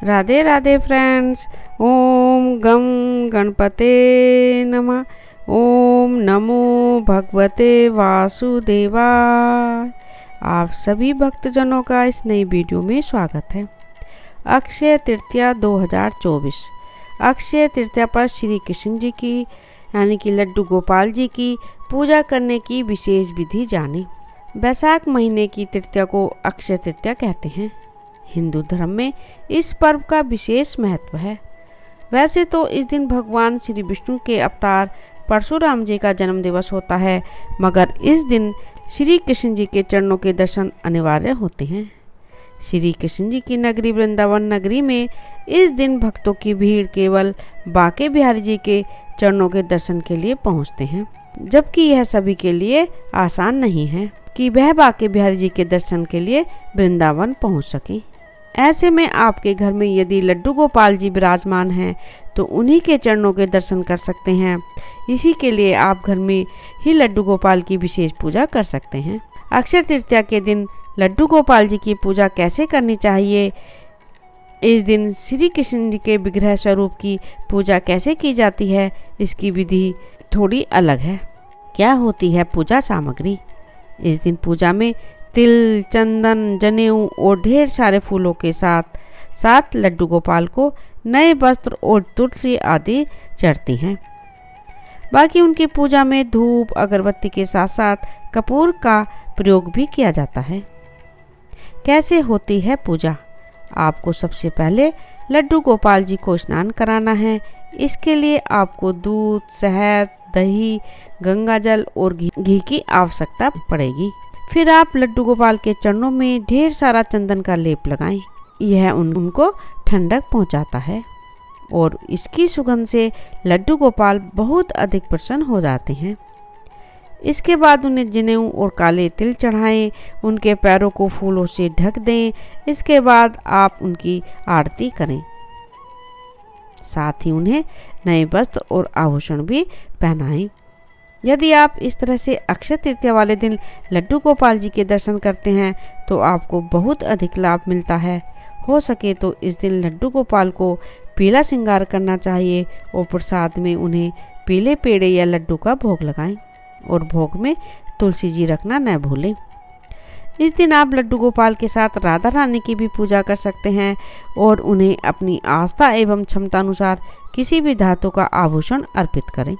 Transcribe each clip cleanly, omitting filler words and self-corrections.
Radhe Radhe friends. ओम गम गणपते नमः। ओम नमो भगवते वासुदेवाय। आप सभी भक्तजनों का इस नई वीडियो में स्वागत है। अक्षय तृतीया 2024। अक्षय तृतीया पर श्री कृष्ण जी की यानी कि लड्डू गोपाल जी की पूजा करने की विशेष विधि जाने। बैसाख महीने की तृतीया को अक्षय तृतीया कहते हैं। हिंदू धर्म में इस पर्व का विशेष महत्व है। वैसे तो इस दिन भगवान श्री विष्णु के अवतार परशुराम जी का जन्म दिवस होता है, मगर इस दिन श्री कृष्ण जी के चरणों के दर्शन अनिवार्य होते हैं। श्री कृष्ण जी की नगरी वृंदावन नगरी में इस दिन भक्तों की भीड़ केवल बांके बिहारी जी के चरणों के दर्शन के लिए पहुंचते हैं, जबकि यह सभी के लिए आसान नहीं है कि वह बांके बिहारी जी के दर्शन के लिए वृंदावन पहुंच सके। ऐसे में आपके घर में यदि लड्डू गोपाल जी विराजमान हैं तो उन्हीं के चरणों के दर्शन कर सकते हैं। इसी के लिए आप घर में ही लड्डू गोपाल की विशेष पूजा कर सकते हैं। अक्षय तृतीया के दिन लड्डू गोपाल जी की पूजा कैसे करनी चाहिए, इस दिन श्री कृष्ण जी के विग्रह स्वरूप की पूजा कैसे की जाती है, इसकी विधि थोड़ी अलग है। क्या होती है पूजा सामग्री? इस दिन पूजा में तिल, चंदन, जनेऊ और ढेर सारे फूलों के साथ लड्डू गोपाल को नए वस्त्र और तुलसी आदि चढ़ती हैं। बाकी उनकी पूजा में धूप अगरबत्ती के साथ साथ कपूर का प्रयोग भी किया जाता है। कैसे होती है पूजा? आपको सबसे पहले लड्डू गोपाल जी को स्नान कराना है। इसके लिए आपको दूध, शहद, दही, गंगाजल और घी की आवश्यकता पड़ेगी। फिर आप लड्डू गोपाल के चरणों में ढेर सारा चंदन का लेप लगाएं। यह उनको ठंडक पहुंचाता है और इसकी सुगंध से लड्डू गोपाल बहुत अधिक प्रसन्न हो जाते हैं। इसके बाद उन्हें जनेऊ और काले तिल चढ़ाएं, उनके पैरों को फूलों से ढक दें। इसके बाद आप उनकी आरती करें, साथ ही उन्हें नए वस्त्र और आभूषण भी पहनाएं। यदि आप इस तरह से अक्षय तृतीया वाले दिन लड्डू गोपाल जी के दर्शन करते हैं तो आपको बहुत अधिक लाभ मिलता है। हो सके तो इस दिन लड्डू गोपाल को पीला श्रृंगार करना चाहिए और प्रसाद में उन्हें पीले पेड़े या लड्डू का भोग लगाएं और भोग में तुलसी जी रखना न भूलें। इस दिन आप लड्डू गोपाल के साथ राधा रानी की भी पूजा कर सकते हैं और उन्हें अपनी आस्था एवं क्षमता अनुसार किसी भी धातु का आभूषण अर्पित करें।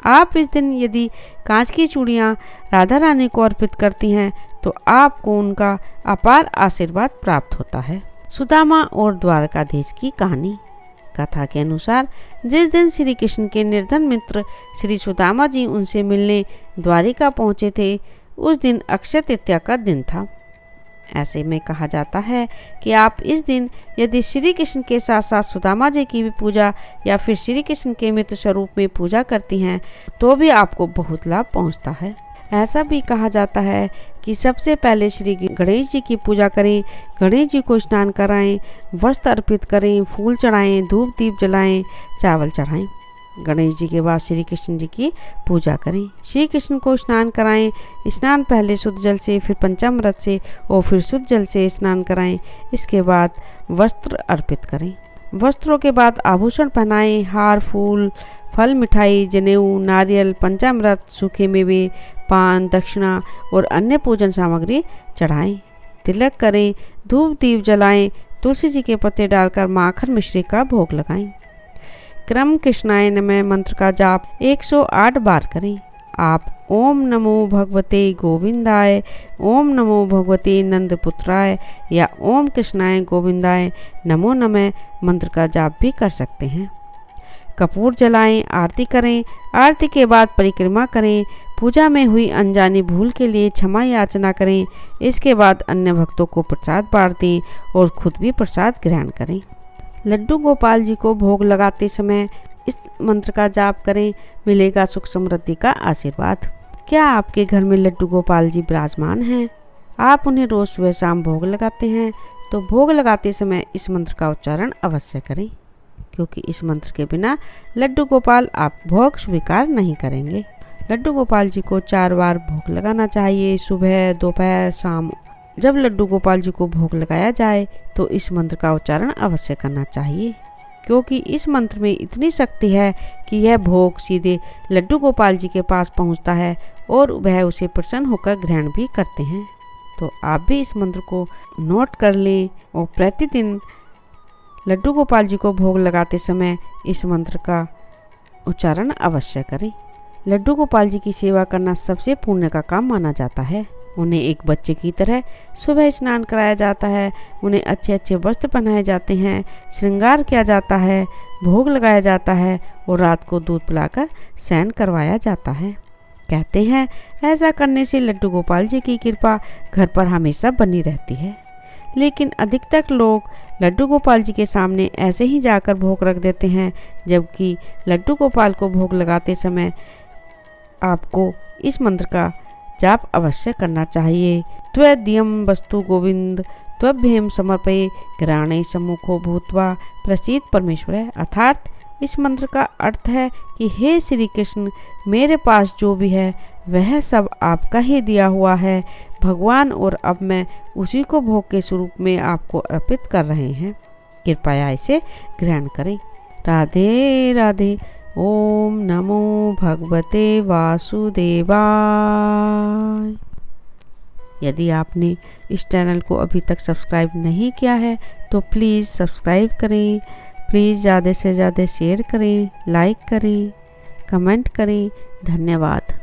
आप इस दिन यदि कांच की चूड़ियाँ राधा रानी को अर्पित करती हैं तो आपको उनका अपार आशीर्वाद प्राप्त होता है। सुदामा और द्वारकाधीश की कहानी। कथा के अनुसार जिस दिन श्री कृष्ण के निर्धन मित्र श्री सुदामा जी उनसे मिलने द्वारिका पहुँचे थे, उस दिन अक्षय तृतीया का दिन था। ऐसे में कहा जाता है कि आप इस दिन यदि श्री कृष्ण के साथ साथ सुदामा जी की भी पूजा या फिर श्री कृष्ण के मित्र स्वरूप में पूजा करती हैं तो भी आपको बहुत लाभ पहुंचता है। ऐसा भी कहा जाता है कि सबसे पहले श्री गणेश जी की पूजा करें, गणेश जी को स्नान कराएं, वस्त्र अर्पित करें, फूल चढ़ाएं, धूप दीप जलाएं, चावल चढ़ाएं। गणेश जी के बाद श्री कृष्ण जी की पूजा करें। श्री कृष्ण को स्नान कराएं। स्नान पहले शुद्ध जल से, फिर पंचामृत से और फिर शुद्ध जल से स्नान कराएं। इसके बाद वस्त्र अर्पित करें। वस्त्रों के बाद आभूषण पहनाएं। हार, फूल, फल, मिठाई, जनेऊ, नारियल, पंचामृत, सूखे मेवे, पान, दक्षिणा और अन्य पूजन सामग्री चढ़ाएं। तिलक करें, धूप दीप जलाएं, तुलसी जी के पत्ते डालकर माखन मिश्री का भोग लगाएं। क्रम कृष्णाय नमः मंत्र का जाप 108 बार करें। आप ओम नमो भगवते गोविंदाय, ओम नमो भगवते नंदपुत्राय या ओम कृष्णाय गोविंदाय नमो नमः मंत्र का जाप भी कर सकते हैं। कपूर जलाएं, आरती करें। आरती के बाद परिक्रमा करें। पूजा में हुई अनजानी भूल के लिए क्षमा याचना करें। इसके बाद अन्य भक्तों को प्रसाद बांट दें और खुद भी प्रसाद ग्रहण करें। लड्डू गोपाल जी को भोग लगाते समय इस मंत्र का जाप करें, मिलेगा सुख समृद्धि का आशीर्वाद। क्या आपके घर में लड्डू गोपाल जी विराजमान हैं? आप उन्हें रोज सुबह शाम भोग लगाते हैं तो भोग लगाते समय इस मंत्र का उच्चारण अवश्य करें, क्योंकि इस मंत्र के बिना लड्डू गोपाल आप भोग स्वीकार नहीं करेंगे। लड्डू गोपाल जी को 4 बार भोग लगाना चाहिए, सुबह, दोपहर, शाम। जब लड्डू गोपाल जी को भोग लगाया जाए तो इस मंत्र का उच्चारण अवश्य करना चाहिए, क्योंकि इस मंत्र में इतनी शक्ति है कि यह भोग सीधे लड्डू गोपाल जी के पास पहुंचता है और वह उसे प्रसन्न होकर ग्रहण भी करते हैं। तो आप भी इस मंत्र को नोट कर लें और प्रतिदिन लड्डू गोपाल जी को भोग लगाते समय इस मंत्र का उच्चारण अवश्य करें। लड्डू गोपाल जी की सेवा करना सबसे पुण्य का काम माना जाता है। उन्हें एक बच्चे की तरह सुबह स्नान कराया जाता है, उन्हें अच्छे अच्छे वस्त्र पहनाए जाते हैं, श्रृंगार किया जाता है, भोग लगाया जाता है और रात को दूध पिलाकर शयन करवाया जाता है। कहते हैं ऐसा करने से लड्डू गोपाल जी की कृपा घर पर हमेशा बनी रहती है। लेकिन अधिकतर लोग लड्डू गोपाल जी के सामने ऐसे ही जाकर भोग रख देते हैं, जबकि लड्डू गोपाल को भोग लगाते समय आपको इस मंत्र का जाप अवश्य करना चाहिए। त्वदीयं वस्तु गोविंद त्वभ्यं समर्पये ग्राणे सम्मुखो भूत्वा प्रसीद परमेश्वर। अर्थात इस मंत्र का अर्थ है कि हे श्री कृष्ण, मेरे पास जो भी है वह सब आपका ही दिया हुआ है भगवान, और अब मैं उसी को भोग के स्वरूप में आपको अर्पित कर रहे हैं, कृपया इसे ग्रहण करें। राधे राधे। ओम नमो भगवते वासुदेवाय। यदि आपने इस चैनल को अभी तक सब्सक्राइब नहीं किया है तो प्लीज़ सब्सक्राइब करें, प्लीज़ ज़्यादा से ज़्यादा शेयर करें, लाइक करें, कमेंट करें। धन्यवाद।